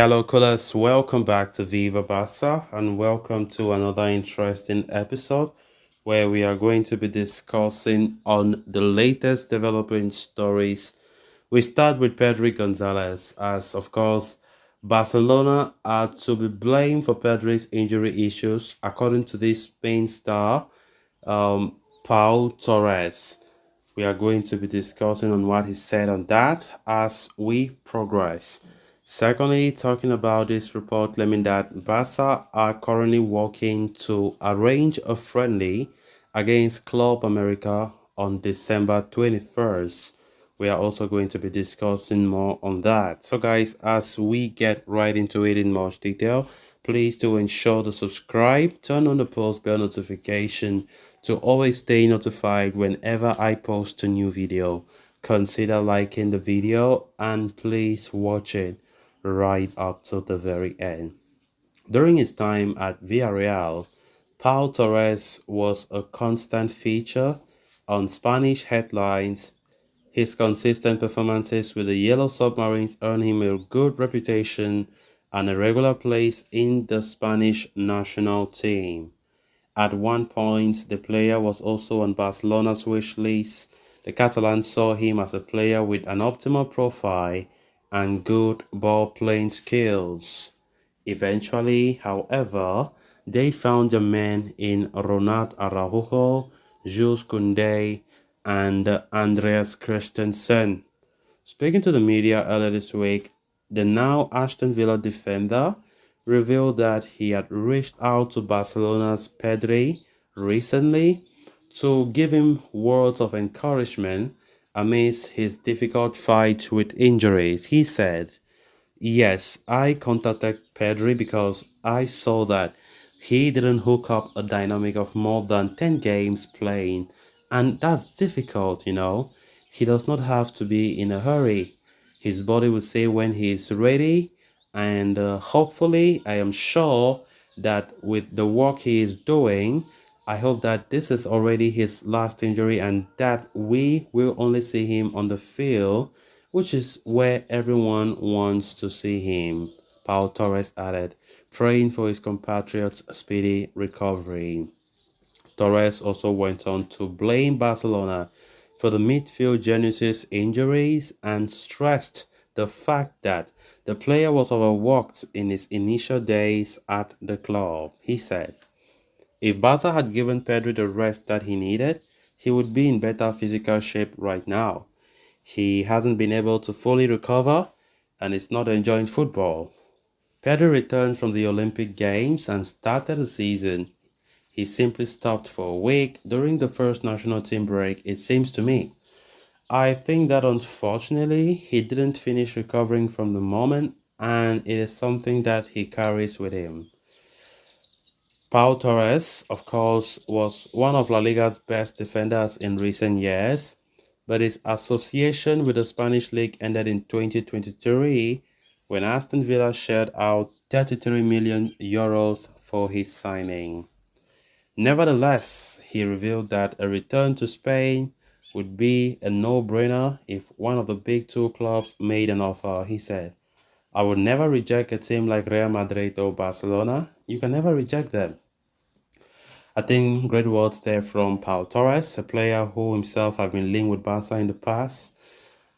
Hello, callers. Welcome back to Viva Barca and welcome to another interesting episode where we are going to be discussing on the latest developing stories. We start with Pedri Gonzalez, as of course, Barcelona are to be blamed for Pedri's injury issues, according to this Spain star, Pau Torres. We are going to be discussing on what he said on that as we progress. Secondly, talking about this report claiming that Barca are currently working to arrange a friendly against Club America on December 21st. We are also going to be discussing more on that. So guys, as we get right into it in much detail, please do ensure to subscribe, turn on the post bell notification to always stay notified whenever I post a new video. Consider liking the video and please watch it right up to the very end. During his time at Villarreal, Pau Torres was a constant feature on Spanish headlines. His consistent performances with the Yellow Submarines earned him a good reputation and a regular place in the Spanish national team. At one point, the player was also on Barcelona's wish list. The Catalans saw him as a player with an optimal profile and good ball-playing skills. Eventually, however, they found a man in Ronald Araujo, Jules Koundé, and Andreas Christensen. Speaking to the media earlier this week, the now Aston Villa defender revealed that he had reached out to Barcelona's Pedri recently to give him words of encouragement amidst his difficult fight with injuries. He said, "Yes, I contacted Pedri because I saw that he didn't hook up a dynamic of more than 10 games playing, and that's difficult, you know. He does not have to be in a hurry. His body will say when he is ready, and hopefully, I am sure that with the work he is doing, I hope that this is already his last injury and that we will only see him on the field, which is where everyone wants to see him," Pau Torres added, praying for his compatriot's speedy recovery. Torres also went on to blame Barcelona for the midfield genius's injuries and stressed the fact that the player was overworked in his initial days at the club. He said, "If Barca had given Pedri the rest that he needed, he would be in better physical shape right now. He hasn't been able to fully recover and is not enjoying football. Pedri returned from the Olympic Games and started the season. He simply stopped for a week during the first national team break, it seems to me. I think that unfortunately he didn't finish recovering from the moment, and it is something that he carries with him." Pau Torres, of course, was one of La Liga's best defenders in recent years, but his association with the Spanish league ended in 2023 when Aston Villa shelled out 33 million euros for his signing. Nevertheless, he revealed that a return to Spain would be a no-brainer if one of the big two clubs made an offer. He said, "I would never reject a team like Real Madrid or Barcelona. You can never reject them." I think great words there from Pau Torres, a player who himself have been linked with Barca in the past.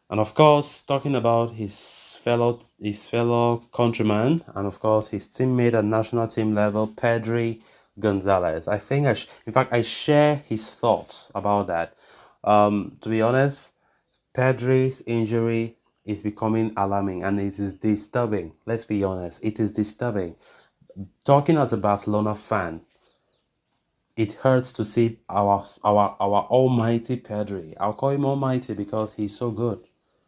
And of course, talking about his fellow countryman and of course his teammate at national team level, Pedri Gonzalez. I think in fact I share his thoughts about that. To be honest, Pedri's injury is becoming alarming and it is disturbing. Let's be honest, it is disturbing. Talking as a Barcelona fan, it hurts to see our almighty Pedri. I'll call him almighty because he's so good.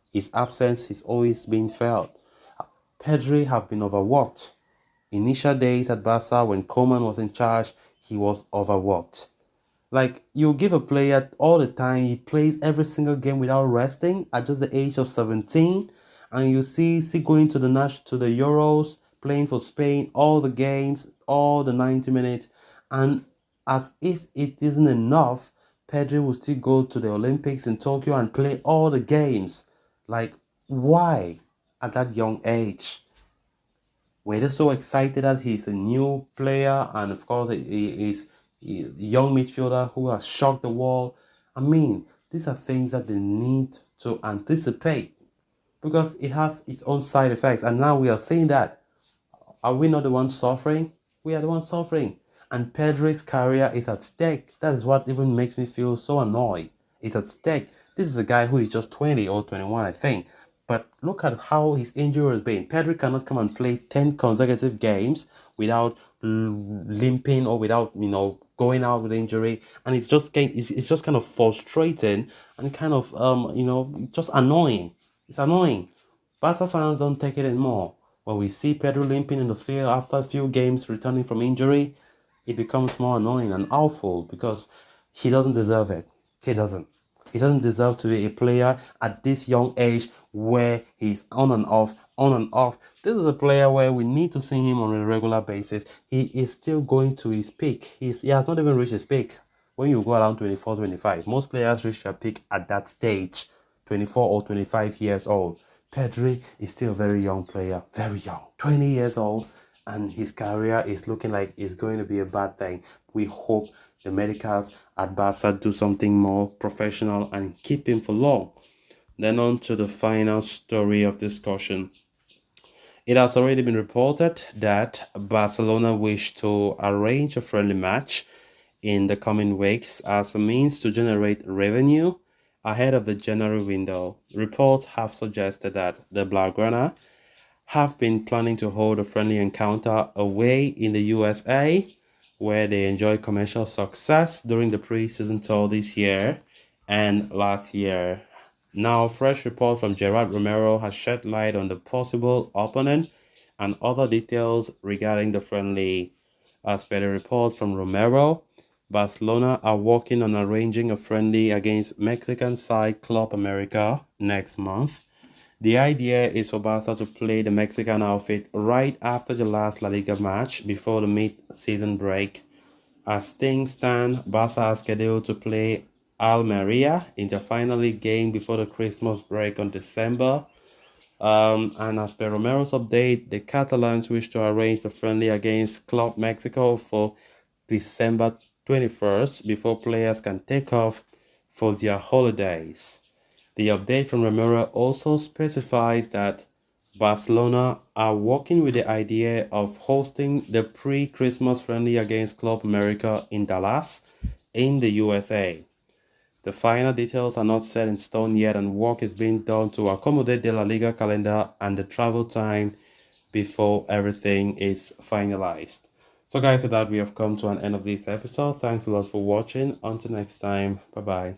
His absence is always being felt. Pedri have been overworked. Initial days at Barca when Koeman was in charge, he was overworked. Like, you give a player all the time, he plays every single game without resting at just the age of 17, and you see going to the Euros, playing for Spain, all the games, all the 90 minutes, and as if it isn't enough, Pedri will still go to the Olympics in Tokyo and play all the games. Like, why at that young age? We're just so excited that he's a new player, and of course, he is a young midfielder who has shocked the world. I mean, these are things that they need to anticipate because it have its own side effects. And now we are seeing that. Are we not the ones suffering? We are the ones suffering. And Pedri's career is at stake. That is what even makes me feel so annoyed. It's at stake. This is a guy who is just 20 or 21, I think. But look at how his injury has been. Pedri cannot come and play 10 consecutive games without limping or without, going out with injury. And it's just kind of frustrating and kind of, just annoying. It's annoying. Barca fans don't take it anymore. When we see Pedro limping in the field after a few games returning from injury, it becomes more annoying and awful because he doesn't deserve it. He doesn't. He doesn't deserve to be a player at this young age where he's on and off, on and off. This is a player where we need to see him on a regular basis. He is still going to his peak. He has not even reached his peak. When you go around 24, 25, most players reach their peak at that stage, 24 or 25 years old. Pedri is still a very young player, very young, 20 years old, and his career is looking like it's going to be a bad thing. We hope the medicals at Barca do something more professional and keep him for long. Then on to the final story of discussion. It has already been reported that Barcelona wish to arrange a friendly match in the coming weeks as a means to generate revenue ahead of the January window. Reports have suggested that the Blaugrana have been planning to hold a friendly encounter away in the USA, where they enjoyed commercial success during the preseason tour this year and last year. Now, fresh report from Gerard Romero has shed light on the possible opponent and other details regarding the friendly. As per the report from Romero, Barcelona are working on arranging a friendly against Mexican side Club America next month. The idea is for Barca to play the Mexican outfit right after the last La Liga match before the mid-season break. As things stand, Barca are scheduled to play Almeria in the final league game before the Christmas break on December. And as per Romero's update, the Catalans wish to arrange the friendly against Club Mexico for December 21st before players can take off for their holidays. The update from Romero also specifies that Barcelona are working with the idea of hosting the pre-Christmas friendly against Club America in Dallas in the USA. The final details are not set in stone yet, and work is being done to accommodate the La Liga calendar and the travel time before everything is finalized. So guys, with that, we have come to an end of this episode. Thanks a lot for watching. Until next time, bye bye.